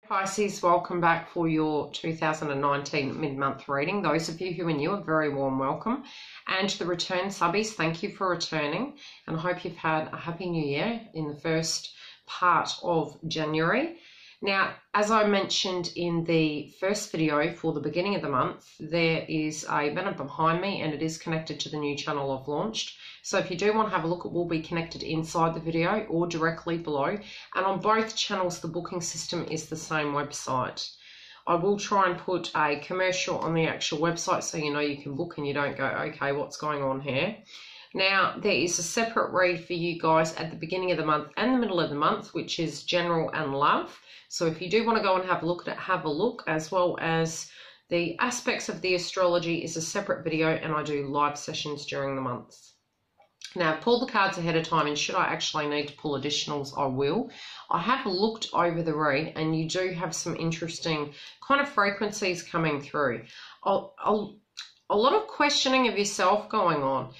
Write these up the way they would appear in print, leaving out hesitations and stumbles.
Pisces, welcome back for your 2019 mid-month reading. Those of you who are new, a very warm welcome. And to the return subbies, thank you for returning. And I hope you've had a happy new year in the first part of January. Now, as I mentioned in the first video for the beginning of the month, there is a banner behind me and it is connected to the new channel I've launched. So if you do want to have a look, it will be connected inside the video or directly below. And on both channels, the booking system is the same website. I will try and put a commercial on the actual website so you know you can book and you don't go, okay, what's going on here? Now, there is a separate read for you guys at the beginning of the month and the middle of the month, which is general and love. So if you do want to go and have a look at it, have a look, as well as the aspects of the astrology is a separate video, and I do live sessions during the month. Now, pull the cards ahead of time, and should I actually need to pull additionals, I will. I have looked over the read, and you do have some interesting kind of frequencies coming through. A lot of questioning of yourself going on,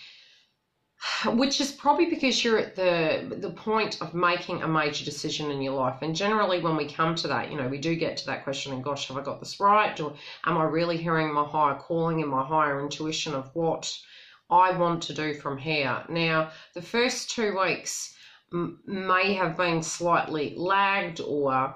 which is probably because you're at the point of making a major decision in your life. And generally when we come to that, you know, we do get to that question, and gosh, have I got this right? Or am I really hearing my higher calling and my higher intuition of what I want to do from here? Now, the first 2 weeks may have been slightly lagged, or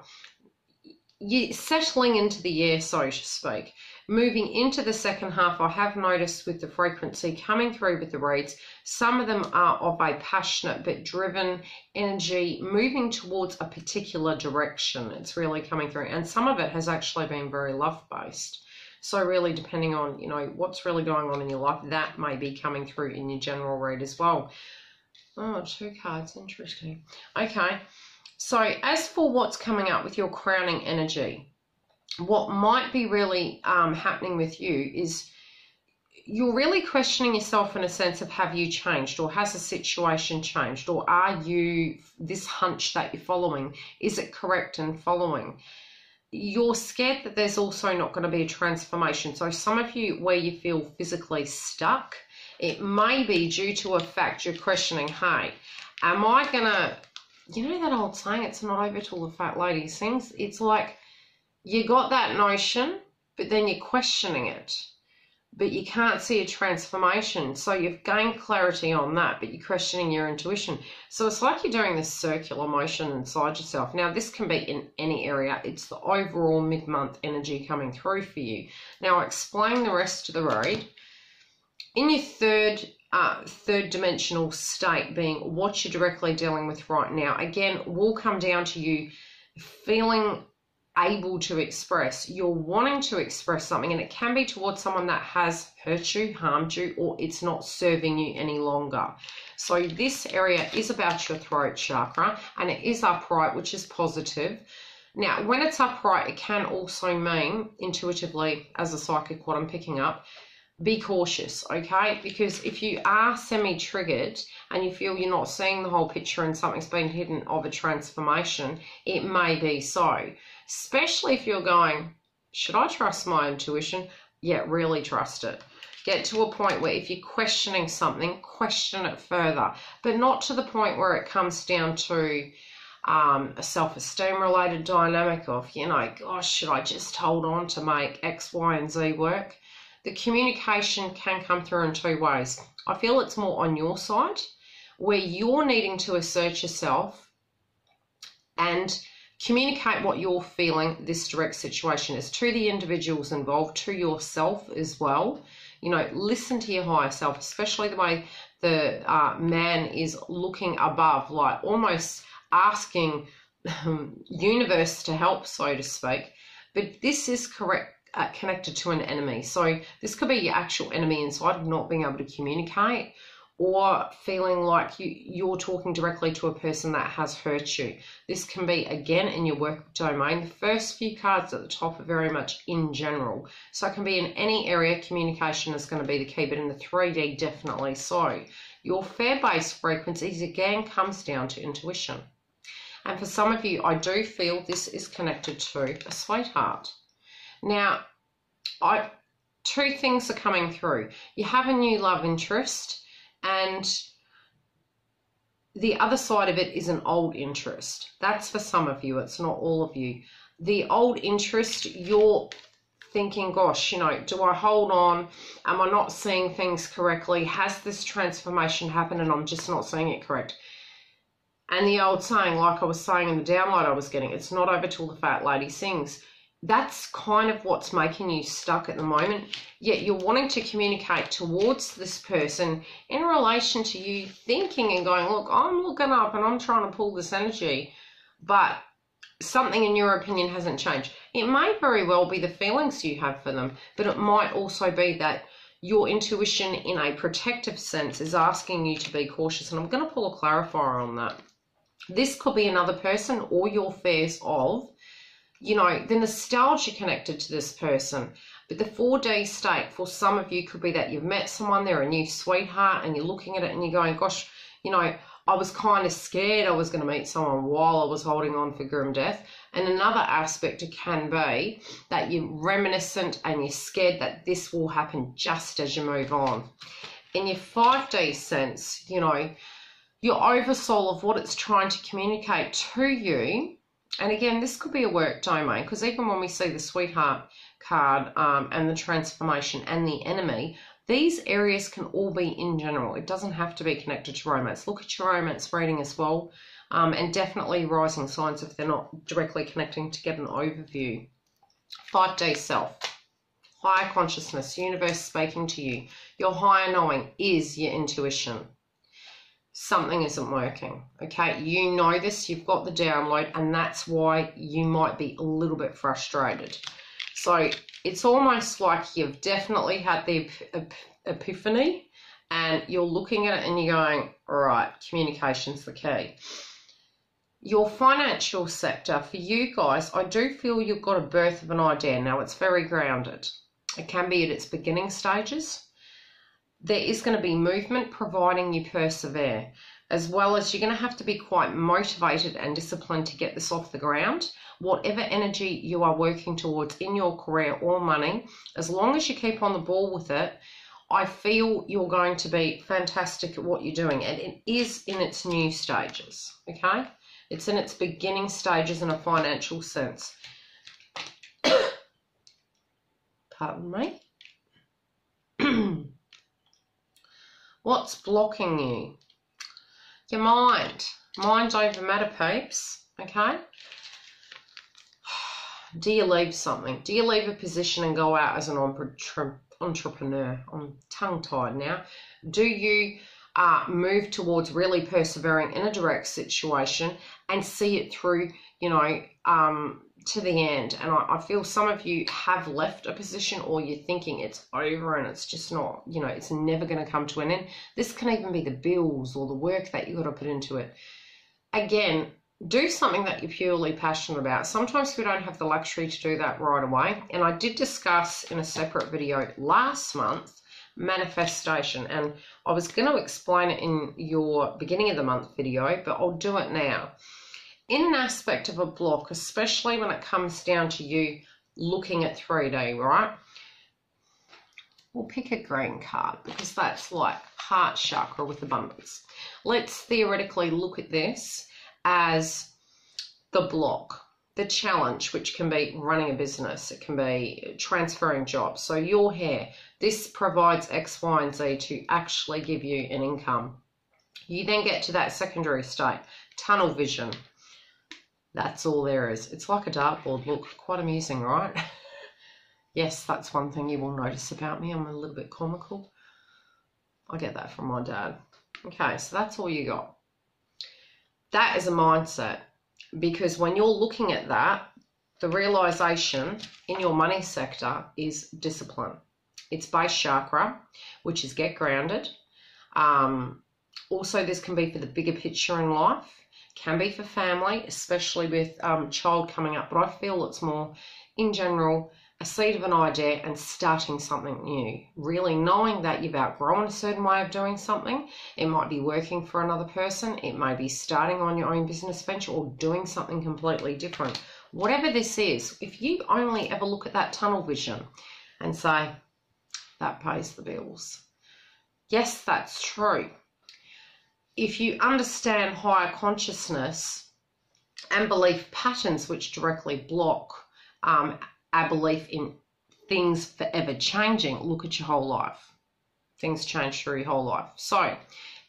you settling into the year, so to speak. Moving into the second half, I have noticed with the frequency coming through with the reads, some of them are of a passionate but driven energy moving towards a particular direction. It's really coming through, and some of it has actually been very love-based. So really, depending on, you know, what's really going on in your life, that may be coming through in your general read as well. Oh, 2 cards, interesting. Okay, so as for what's coming up with your crowning energy, what might be really happening with you is you're really questioning yourself in a sense of, have you changed, or has the situation changed, or are you, this hunch that you're following, is it correct in following? You're scared that there's also not going to be a transformation. So some of you, where you feel physically stuck, it may be due to a fact you're questioning, hey, am I going to, you know that old saying, it's not over till the fat lady sings? It's like, you got that notion, but then you're questioning it, but you can't see a transformation. So you've gained clarity on that, but you're questioning your intuition. So it's like you're doing this circular motion inside yourself. Now, this can be in any area. It's the overall mid-month energy coming through for you. Now, I'll explain the rest of the read. In your third dimensional state, being what you're directly dealing with right now, again, will come down to you feeling able to express. You're wanting to express something, and it can be towards someone that has hurt you, harmed you, or it's not serving you any longer. So this area is about your throat chakra, and it is upright, which is positive. Now, when it's upright, it can also mean, intuitively, as a psychic, what I'm picking up, be cautious, okay? Because if you are semi-triggered and you feel you're not seeing the whole picture and something's been hidden of a transformation, it may be so. Especially if you're going, should I trust my intuition? Yeah, really trust it. Get to a point where if you're questioning something, question it further, but not to the point where it comes down to a self-esteem related dynamic of, you know, gosh, should I just hold on to make X, Y, and Z work? The communication can come through in 2 ways. I feel it's more on your side, where you're needing to assert yourself and communicate what you're feeling this direct situation is to the individuals involved, to yourself as well. You know, listen to your higher self, especially the way the man is looking above, like almost asking universe to help, so to speak. But this is correct. Connected to an enemy. So this could be your actual enemy inside, not being able to communicate, or feeling like you're talking directly to a person that has hurt you. This can be, again, in your work domain. The first few cards at the top are very much in general. So it can be in any area. Communication is going to be the key, but in the 3D, definitely so. Your fair-based frequencies, again, comes down to intuition. And for some of you, I do feel this is connected to a sweetheart. Now, 2 things are coming through. You have a new love interest, and the other side of it is an old interest. That's for some of you. It's not all of you. The old interest, you're thinking, gosh, you know, do I hold on? Am I not seeing things correctly? Has this transformation happened and I'm just not seeing it correct? And the old saying, like I was saying in the download I was getting, it's not over till the fat lady sings. That's kind of what's making you stuck at the moment. Yet you're wanting to communicate towards this person in relation to you thinking and going, look, I'm looking up and I'm trying to pull this energy. But something in your opinion hasn't changed. It may very well be the feelings you have for them, but it might also be that your intuition in a protective sense is asking you to be cautious. And I'm going to pull a clarifier on that. This could be another person or your fears of, you know, the nostalgia connected to this person. But the 4D state for some of you could be that you've met someone, they're a new sweetheart, and you're looking at it and you're going, gosh, you know, I was kind of scared I was going to meet someone while I was holding on for grim death. And another aspect it can be that you're reminiscent and you're scared that this will happen just as you move on. In your 5D sense, you know, your oversoul of what it's trying to communicate to you. And again, this could be a work domain, because even when we see the sweetheart card and the transformation and the enemy, these areas can all be in general. It doesn't have to be connected to romance. Look at your romance reading as well, and definitely rising signs if they're not directly connecting to get an overview. 5D self, higher consciousness, universe speaking to you. Your higher knowing is your intuition. Something isn't working, okay? You know this, you've got the download, and that's why you might be a little bit frustrated. So it's almost like you've definitely had the epiphany and you're looking at it and you're going, all right, communication's the key. Your financial sector, for you guys, I do feel you've got a birth of an idea. Now, it's very grounded. It can be at its beginning stages. There is going to be movement providing you persevere, as well as you're going to have to be quite motivated and disciplined to get this off the ground. Whatever energy you are working towards in your career or money, as long as you keep on the ball with it, I feel you're going to be fantastic at what you're doing. And it is in its new stages, okay? It's in its beginning stages in a financial sense. Pardon me. What's blocking you? Your mind. Mind over matter, peeps. Okay? Do you leave something? Do you leave a position and go out as an entrepreneur? I'm tongue-tied now. Do you move towards really persevering in a direct situation and see it through, you know, to the end? And I feel some of you have left a position, or you're thinking it's over and it's just not, you know, it's never going to come to an end. This can even be the bills or the work that you've got to put into it. Again, do something that you're purely passionate about. Sometimes we don't have the luxury to do that right away. And I did discuss in a separate video last month, manifestation. And I was going to explain it in your beginning of the month video, but I'll do it now. In an aspect of a block, especially when it comes down to you looking at 3D, right? We'll pick a green card because that's like heart chakra with abundance. Let's theoretically look at this as the block, the challenge, which can be running a business. It can be transferring jobs. So your hair, this provides X, Y, and Z to actually give you an income. You then get to that secondary state, tunnel vision. That's all there is. It's like a dartboard. Look, quite amusing, right? Yes, that's one thing you will notice about me. I'm a little bit comical. I get that from my dad. Okay, so that's all you got. That is a mindset, because when you're looking at that, the realization in your money sector is discipline. It's base chakra, which is get grounded. Also, this can be for the bigger picture in life. Can be for family, especially with child coming up, but I feel it's more in general a seed of an idea and starting something new. Really knowing that you've outgrown a certain way of doing something. It might be working for another person. It may be starting on your own business venture or doing something completely different. Whatever this is, if you only ever look at that tunnel vision and say, that pays the bills. Yes, that's true. If you understand higher consciousness, and belief patterns which directly block our belief in things forever changing. Look at your whole life. Things change through your whole life. So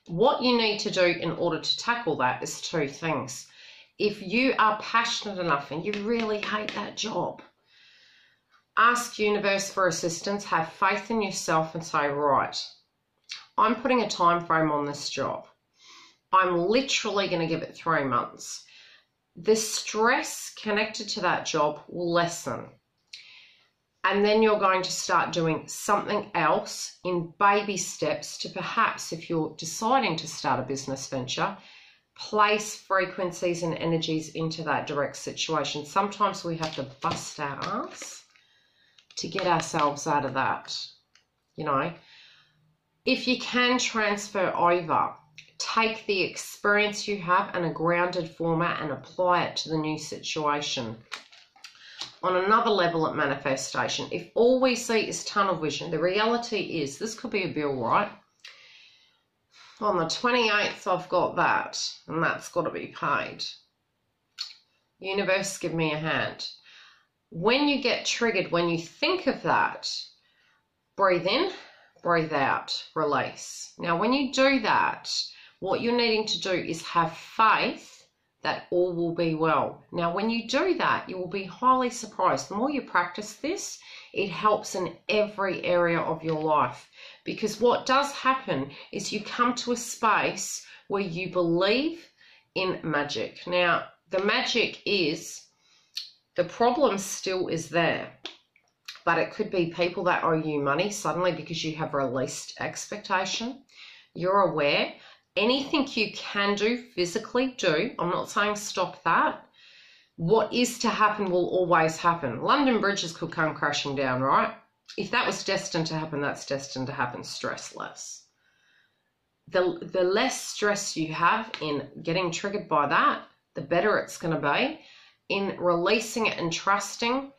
what you need to do in order to tackle that is two things. If you are passionate enough and you really hate that job, ask universe for assistance, have faith in yourself and say, right, I'm putting a time frame on this job. I'm literally going to give it 3 months. The stress connected to that job will lessen. And then you're going to start doing something else in baby steps to perhaps, if you're deciding to start a business venture, place frequencies and energies into that direct situation. Sometimes we have to bust our ass to get ourselves out of that. You know, if you can transfer over, take the experience you have in a grounded format and apply it to the new situation. On another level at manifestation, if all we see is tunnel vision, the reality is this could be a bill, right? On the 28th, I've got that, and that's got to be paid. Universe, give me a hand. When you get triggered, when you think of that, breathe in, breathe out, release. Now, when you do that, what you're needing to do is have faith that all will be well. Now, when you do that, you will be highly surprised. The more you practice this, it helps in every area of your life. Because what does happen is you come to a space where you believe in magic. Now, the magic is, the problem still is there. But it could be people that owe you money suddenly because you have released expectation. You're aware. Anything you can do, physically do. I'm not saying stop that. What is to happen will always happen. London bridges could come crashing down, right? If that was destined to happen, that's destined to happen. Stress less. The less stress you have in getting triggered by that, the better it's going to be. In releasing it and trusting,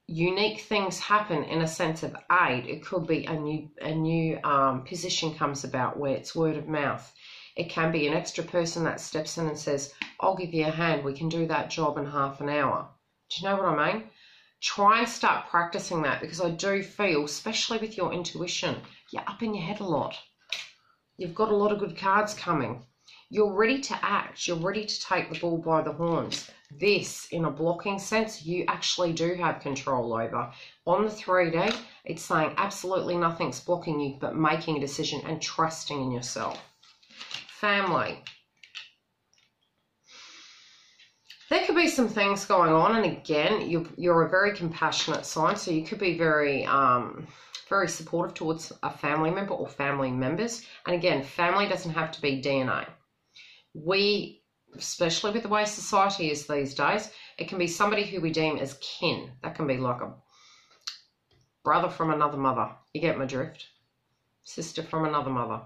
unique things happen in a sense of aid. It could be a new position comes about where it's word of mouth. It can be an extra person that steps in and says, I'll give you a hand. We can do that job in half an hour. Do you know what I mean? Try and start practicing that, because I do feel, especially with your intuition, you're up in your head a lot. You've got a lot of good cards coming. You're ready to act. You're ready to take the bull by the horns. This, in a blocking sense, you actually do have control over. On the 3D, it's saying absolutely nothing's blocking you but making a decision and trusting in yourself. Family. There could be some things going on, and again, you're a very compassionate sign, so you could be very supportive towards a family member or family members. And again, family doesn't have to be DNA. We, especially with the way society is these days, it can be somebody who we deem as kin. That can be like a brother from another mother. You get my drift? Sister from another mother.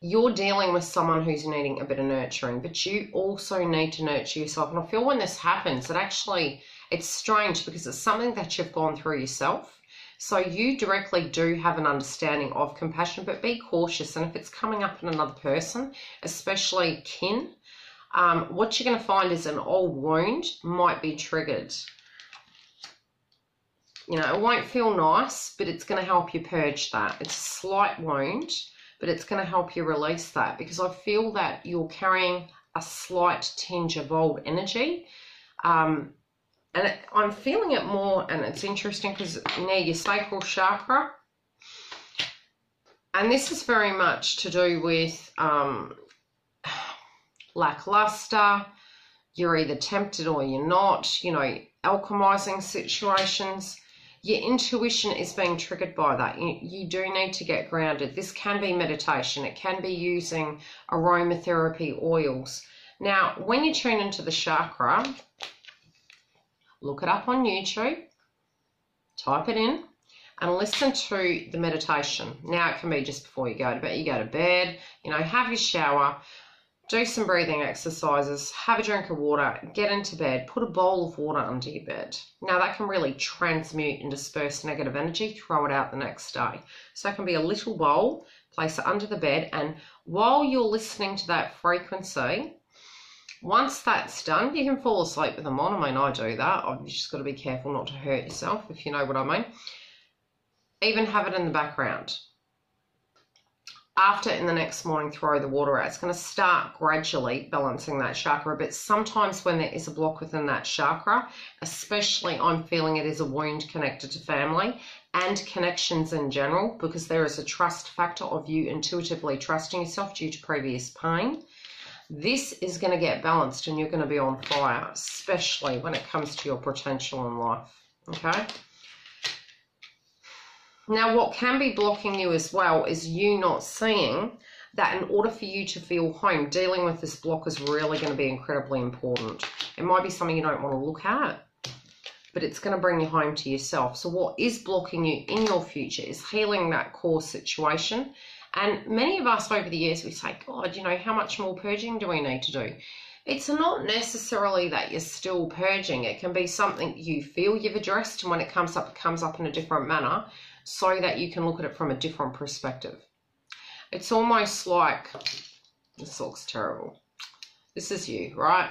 You're dealing with someone who's needing a bit of nurturing, but you also need to nurture yourself. And I feel when this happens, it's strange because it's something that you've gone through yourself. So you directly do have an understanding of compassion, but be cautious. And if it's coming up in another person, especially kin, what you're going to find is an old wound might be triggered. You know, it won't feel nice, but it's going to help you purge that. It's a slight wound, but it's going to help you release that, because I feel that you're carrying a slight tinge of old energy. And I'm feeling it more, and it's interesting because near your sacral chakra. And this is very much to do with lackluster. You're either tempted or you're not, you know, alchemizing situations. Your intuition is being triggered by that. You do need to get grounded. This can be meditation. It can be using aromatherapy oils. Now, when you tune into the chakra, look it up on YouTube, type it in, and listen to the meditation. Now, it can be just before you go to bed. You go to bed, you know, have your shower, do some breathing exercises, have a drink of water, get into bed, put a bowl of water under your bed. Now, that can really transmute and disperse negative energy, throw it out the next day. So it can be a little bowl, place it under the bed, and while you're listening to that frequency, Once that's done, you can fall asleep with them on. I mean, I do that. You've just got to be careful not to hurt yourself, if you know what I mean. Even have it in the background. After, in the next morning, throw the water out. It's going to start gradually balancing that chakra. But sometimes when there is a block within that chakra, especially I'm feeling it is a wound connected to family and connections in general, because there is a trust factor of you intuitively trusting yourself due to previous pain. This is going to get balanced and you're going to be on fire, especially when it comes to your potential in life. Okay? Now, what can be blocking you as well is you not seeing that in order for you to feel home, dealing with this block is really going to be incredibly important. It might be something you don't want to look at, but it's going to bring you home to yourself. So what is blocking you in your future is healing that core situation. And many of us over the years, we say, God, you know, how much more purging do we need to do? It's not necessarily that you're still purging. It can be something you feel you've addressed, and when it comes up in a different manner, so that you can look at it from a different perspective. It's almost like, this looks terrible. This is you, right?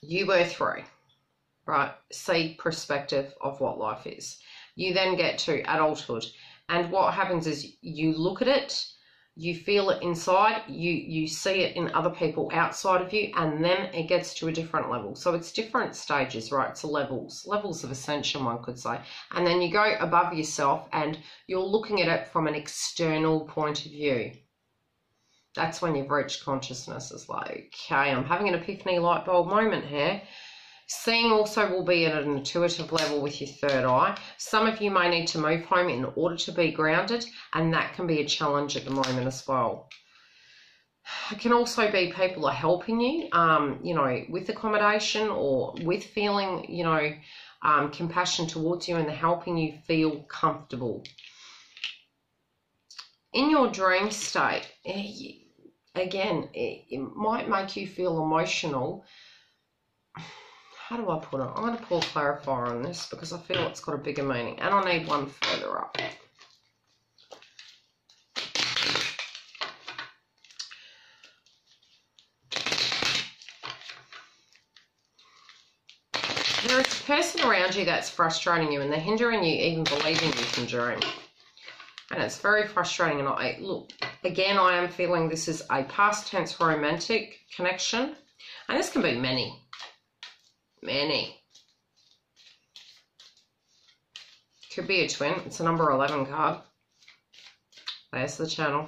You were 3, right? See perspective of what life is. You then get to adulthood. And what happens is you look at it, you feel it inside, you see it in other people outside of you, and then it gets to a different level. So it's different stages, right? It's levels of ascension, one could say. And then you go above yourself and you're looking at it from an external point of view. That's when you've reached consciousness. It's like, okay, I'm having an epiphany light bulb moment here. Seeing also will be at an intuitive level with your third eye. Some of you may need to move home in order to be grounded, and that can be a challenge at the moment as well. It can also be people are helping you, you know, with accommodation or with feeling, you know, compassion towards you, and they're helping you feel comfortable. In your dream state, again, it might make you feel emotional. How do I put it? I'm going to pull a clarifier on this because I feel it's got a bigger meaning. And I need one further up. There is a person around you that's frustrating you, and they're hindering you even believing you can dream. And it's very frustrating. And look, again, I am feeling this is a past tense romantic connection. And this can be many. Could be a twin. It's a number 11 card. There's the channel.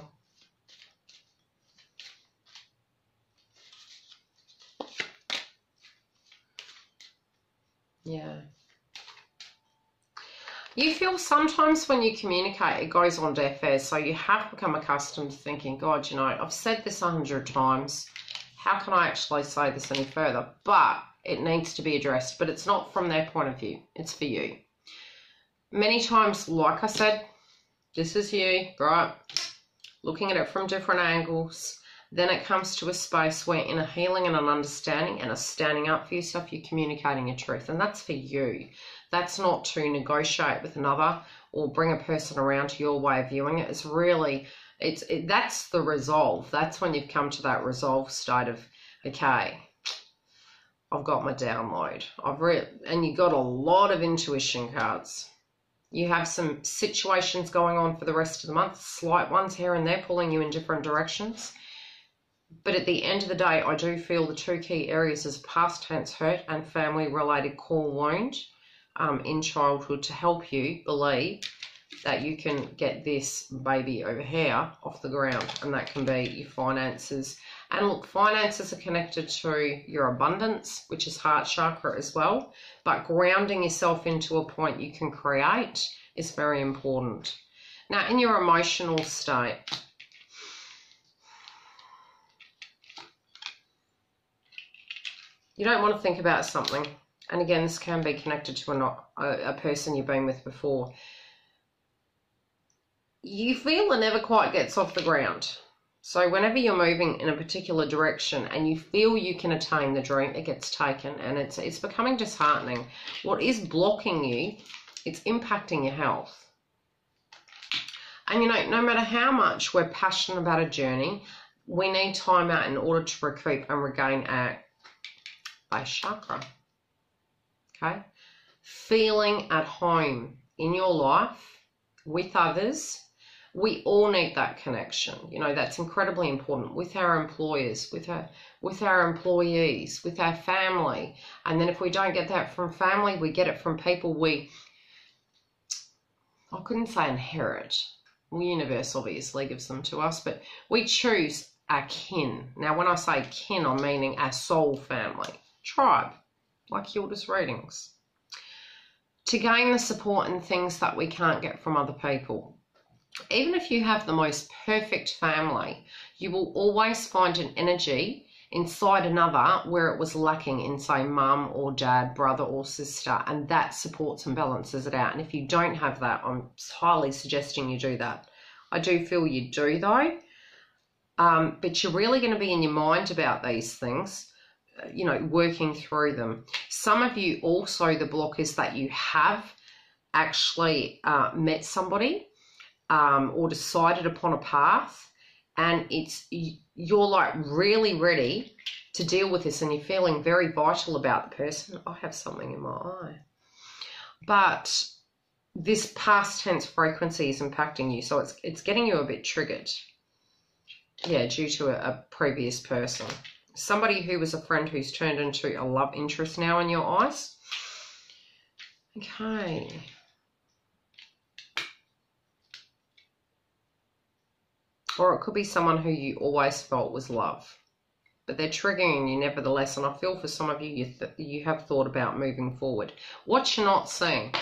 Yeah. You feel sometimes when you communicate, it goes on deaf ears. So you have become accustomed to thinking, God, you know, I've said this 100 times. How can I actually say this any further? But it needs to be addressed, but it's not from their point of view. It's for you. Many times, like I said, this is you, right? Looking at it from different angles. Then it comes to a space where in a healing and an understanding and a standing up for yourself, you're communicating your truth. And that's for you. That's not to negotiate with another or bring a person around to your way of viewing it. It's really, that's the resolve. That's when you've come to that resolve state of, okay, I've got my download. And you got a lot of intuition cards. You have some situations going on for the rest of the month, slight ones here and there pulling you in different directions. But at the end of the day, I do feel the 2 key areas is past tense hurt and family-related core wound in childhood to help you believe that you can get this baby over here off the ground. And that can be your finances. And look, finances are connected to your abundance, which is heart chakra as well. But grounding yourself into a point you can create is very important. Now, in your emotional state, you don't want to think about something. And again, this can be connected to a person you've been with before. You feel it never quite gets off the ground. So whenever you're moving in a particular direction and you feel you can attain the dream, it gets taken, and it's becoming disheartening. What is blocking you, it's impacting your health. And you know, no matter how much we're passionate about a journey, we need time out in order to recoup and regain our base chakra. Okay? Feeling at home in your life with others. We all need that connection. You know, that's incredibly important with our employers, with our employees, with our family. And then if we don't get that from family, we get it from people I couldn't say inherit. The universe obviously gives them to us, but we choose our kin. Now, when I say kin, I'm meaning our soul family, tribe, like Yildiz readings. To gain the support and things that we can't get from other people. Even if you have the most perfect family, you will always find an energy inside another where it was lacking in, say, mum or dad, brother or sister, and that supports and balances it out. And if you don't have that, I'm highly suggesting you do that. I do feel you do, though, but you're really going to be in your mind about these things, you know, working through them. Some of you also, the block is that you have actually met somebody or decided upon a path, and you're like really ready to deal with this, and you're feeling very vital about the person. I have something in my eye. But this past tense frequency is impacting you, so it's getting you a bit triggered. Yeah, due to a previous person. Somebody who was a friend who's turned into a love interest now in your eyes. Okay. Or it could be someone who you always felt was love, but they're triggering you nevertheless. And I feel for some of you, you have thought about moving forward. What you're not seeing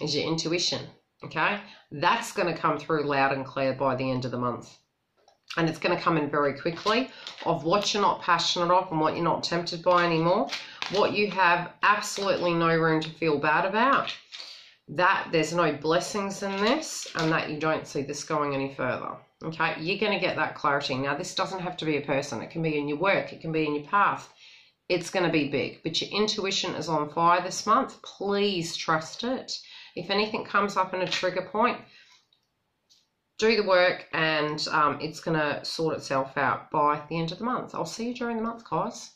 is your intuition, okay? That's going to come through loud and clear by the end of the month. And it's going to come in very quickly of what you're not passionate of and what you're not tempted by anymore, what you have absolutely no room to feel bad about, that there's no blessings in this, and that you don't see this going any further. Okay, you're going to get that clarity. Now, this doesn't have to be a person. It can be in your work. It can be in your path. It's going to be big, but your intuition is on fire this month. Please trust it. If anything comes up in a trigger point, do the work, and it's going to sort itself out by the end of the month. I'll see you during the month, guys.